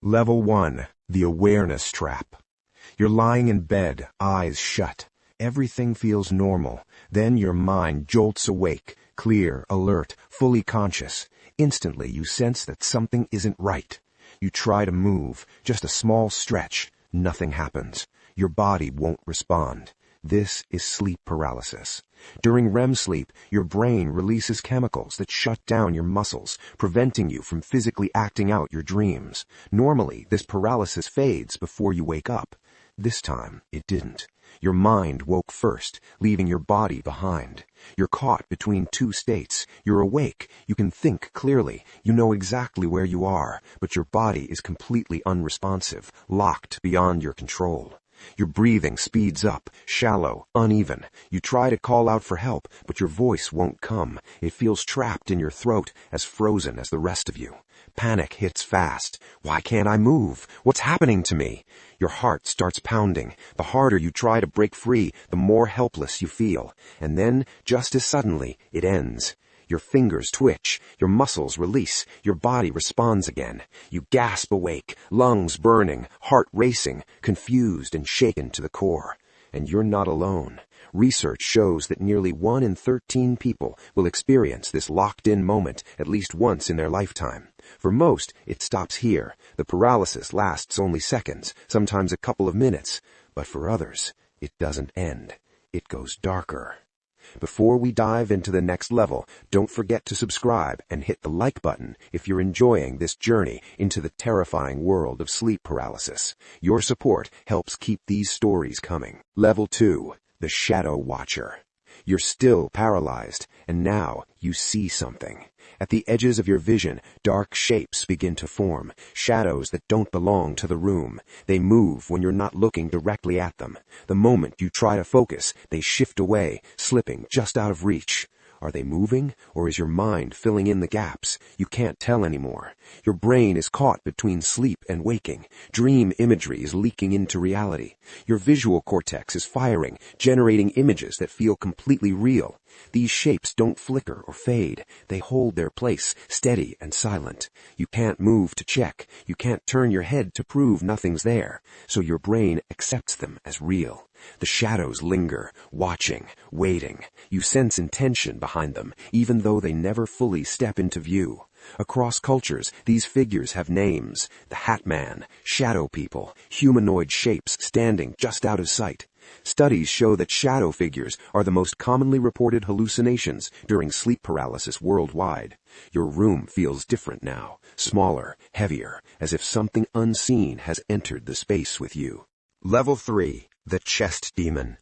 Level 1. The awareness trap. You're lying in bed, eyes shut. Everything feels normal. Then your mind jolts awake, clear, alert, fully conscious. Instantly you sense that something isn't right. You try to move, just a small stretch. Nothing happens. Your body won't respond. This is sleep paralysis. During REM sleep, your brain releases chemicals that shut down your muscles, preventing you from physically acting out your dreams. Normally, this paralysis fades before you wake up. This time, it didn't. Your mind woke first, leaving your body behind. You're caught between two states. You're awake. You can think clearly. You know exactly where you are, but your body is completely unresponsive, locked beyond your control. Your breathing speeds up, shallow, uneven. You try to call out for help, but your voice won't come. It feels trapped in your throat, as frozen as the rest of you. Panic hits fast. Why can't I move? What's happening to me? Your heart starts pounding. The harder you try to break free, the more helpless you feel. And then, just as suddenly, it ends. Your fingers twitch, your muscles release, your body responds again. You gasp awake, lungs burning, heart racing, confused and shaken to the core. And you're not alone. Research shows that nearly 1 in 13 people will experience this locked-in moment at least once in their lifetime. For most, it stops here. The paralysis lasts only seconds, sometimes a couple of minutes. But for others, it doesn't end. It goes darker. Before we dive into the next level, don't forget to subscribe and hit the like button if you're enjoying this journey into the terrifying world of sleep paralysis. Your support helps keep these stories coming. Level 2. The Shadow Watcher. You're still paralyzed, and now you see something. At the edges of your vision, dark shapes begin to form, shadows that don't belong to the room. They move when you're not looking directly at them. The moment you try to focus, they shift away, slipping just out of reach. Are they moving, or is your mind filling in the gaps? You can't tell anymore. Your brain is caught between sleep and waking. Dream imagery is leaking into reality. Your visual cortex is firing, generating images that feel completely real. These shapes don't flicker or fade. They hold their place, steady and silent. You can't move to check. You can't turn your head to prove nothing's there. So your brain accepts them as real. The shadows linger, watching, waiting. You sense intention behind them, even though they never fully step into view. Across cultures, these figures have names: the Hat Man, shadow people, humanoid shapes standing just out of sight. Studies show that shadow figures are the most commonly reported hallucinations during sleep paralysis worldwide. Your room feels different now, smaller, heavier, as if something unseen has entered the space with you. Level 3. The Chest Demon.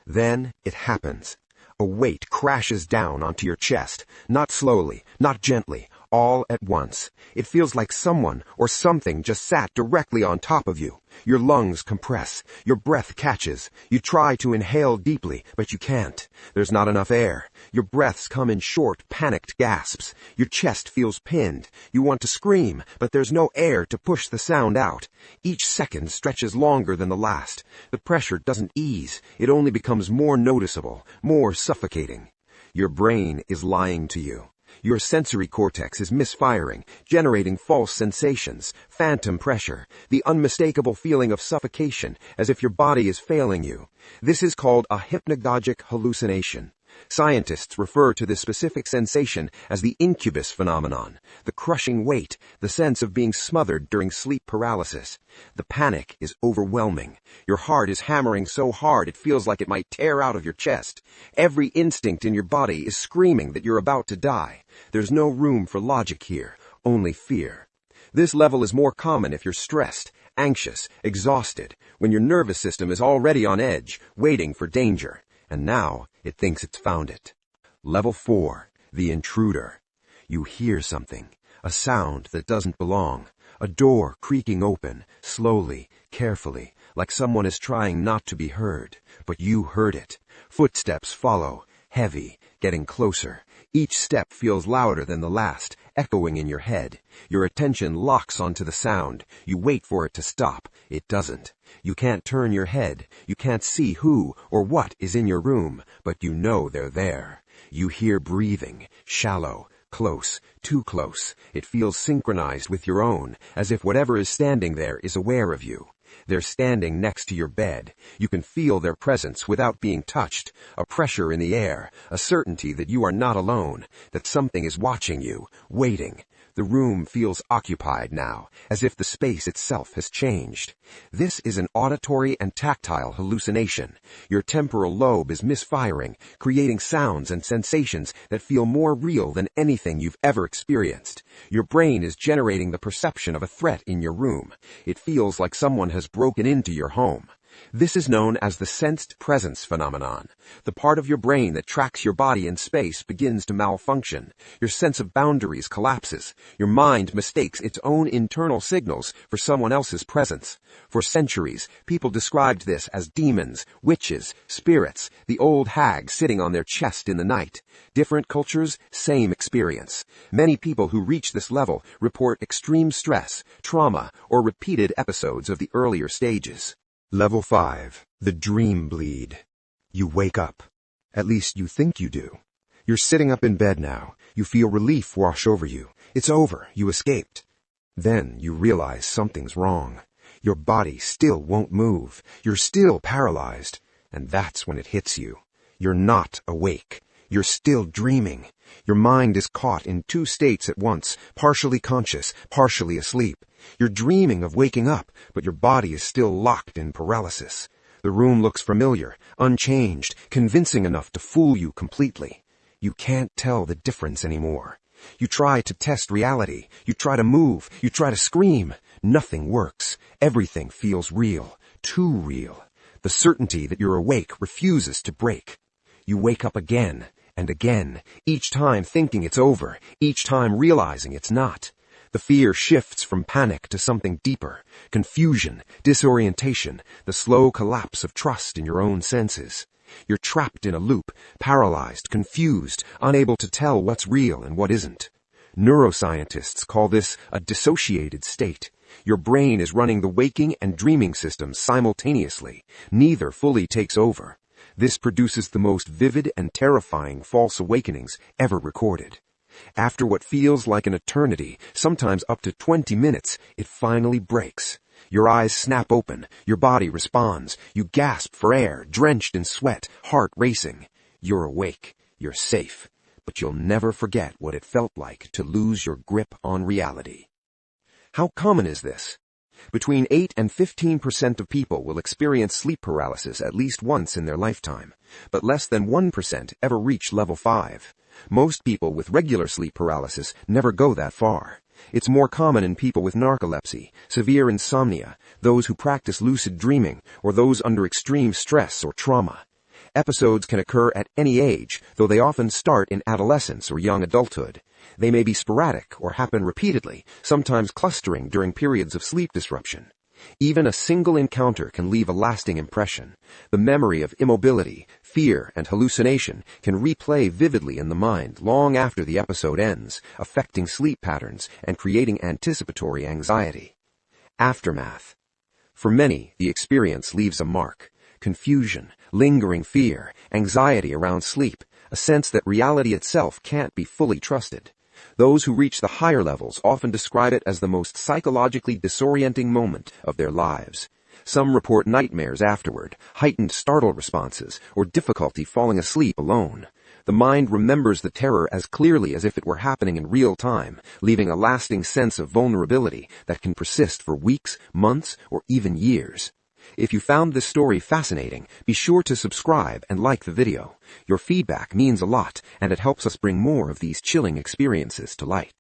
Then it happens. A weight crashes down onto your chest, not slowly, not gently, all at once. It feels like someone or something just sat directly on top of you. Your lungs compress. Your breath catches. You try to inhale deeply, but you can't. There's not enough air. Your breaths come in short, panicked gasps. Your chest feels pinned. You want to scream, but there's no air to push the sound out. Each second stretches longer than the last. The pressure doesn't ease. It only becomes more noticeable, more suffocating. Your brain is lying to you. Your sensory cortex is misfiring, generating false sensations, phantom pressure, the unmistakable feeling of suffocation, as if your body is failing you. This is called a hypnagogic hallucination. Scientists refer to this specific sensation as the incubus phenomenon, the crushing weight, the sense of being smothered during sleep paralysis. The panic is overwhelming. Your heart is hammering so hard it feels like it might tear out of your chest. Every instinct in your body is screaming that you're about to die. There's no room for logic here, only fear. This level is more common if you're stressed, anxious, exhausted, when your nervous system is already on edge, waiting for danger. And now it thinks it's found it. Level 4. The Intruder. You hear something, a sound that doesn't belong, a door creaking open, slowly, carefully, like someone is trying not to be heard. But you heard it. Footsteps follow, heavy, getting closer. Each step feels louder than the last, echoing in your head. Your attention locks onto the sound. You wait for it to stop. It doesn't. You can't turn your head. You can't see who or what is in your room, but you know they're there. You hear breathing, shallow, Close, too close. It feels synchronized with your own, as if whatever is standing there is aware of you. They're standing next to your bed. You can feel their presence without being touched. A pressure in the air, a certainty that you are not alone, that something is watching you, waiting. The room feels occupied now, as if the space itself has changed. This is an auditory and tactile hallucination. Your temporal lobe is misfiring, creating sounds and sensations that feel more real than anything you've ever experienced. Your brain is generating the perception of a threat in your room. It feels like someone has broken into your home. This is known as the sensed presence phenomenon. The part of your brain that tracks your body in space begins to malfunction. Your sense of boundaries collapses. Your mind mistakes its own internal signals for someone else's presence. For centuries, people described this as demons, witches, spirits, the old hag sitting on their chest in the night. Different cultures, same experience. Many people who reach this level report extreme stress, trauma, or repeated episodes of the earlier stages. Level 5. The dream bleed. You wake up. At least you think you do. You're sitting up in bed now. You feel relief wash over you. It's over. You escaped. Then you realize something's wrong. Your body still won't move. You're still paralyzed. And that's when it hits you. You're not awake. You're still dreaming. Your mind is caught in two states at once, partially conscious, partially asleep. You're dreaming of waking up, but your body is still locked in paralysis. The room looks familiar, unchanged, convincing enough to fool you completely. You can't tell the difference anymore. You try to test reality. You try to move. You try to scream. Nothing works. Everything feels real, too real. The certainty that you're awake refuses to break. You wake up again and again, each time thinking it's over, each time realizing it's not. The fear shifts from panic to something deeper, confusion, disorientation, the slow collapse of trust in your own senses. You're trapped in a loop, paralyzed, confused, unable to tell what's real and what isn't. Neuroscientists call this a dissociated state. Your brain is running the waking and dreaming systems simultaneously. Neither fully takes over. This produces the most vivid and terrifying false awakenings ever recorded. After what feels like an eternity, sometimes up to 20 minutes, it finally breaks. Your eyes snap open, your body responds, you gasp for air, drenched in sweat, heart racing. You're awake, you're safe, but you'll never forget what it felt like to lose your grip on reality. How common is this? Between 8 and 15% of people will experience sleep paralysis at least once in their lifetime, but less than 1% ever reach level 5. Most people with regular sleep paralysis never go that far. It's more common in people with narcolepsy, severe insomnia, those who practice lucid dreaming, or those under extreme stress or trauma. Episodes can occur at any age, though they often start in adolescence or young adulthood. They may be sporadic or happen repeatedly, sometimes clustering during periods of sleep disruption. Even a single encounter can leave a lasting impression. The memory of immobility, fear, and hallucination can replay vividly in the mind long after the episode ends, affecting sleep patterns and creating anticipatory anxiety. Aftermath. For many, the experience leaves a mark. Confusion, lingering fear, anxiety around sleep, a sense that reality itself can't be fully trusted. Those who reach the higher levels often describe it as the most psychologically disorienting moment of their lives. Some report nightmares afterward, heightened startle responses, or difficulty falling asleep alone. The mind remembers the terror as clearly as if it were happening in real time, leaving a lasting sense of vulnerability that can persist for weeks, months, or even years. If you found this story fascinating, be sure to subscribe and like the video. Your feedback means a lot, and it helps us bring more of these chilling experiences to light.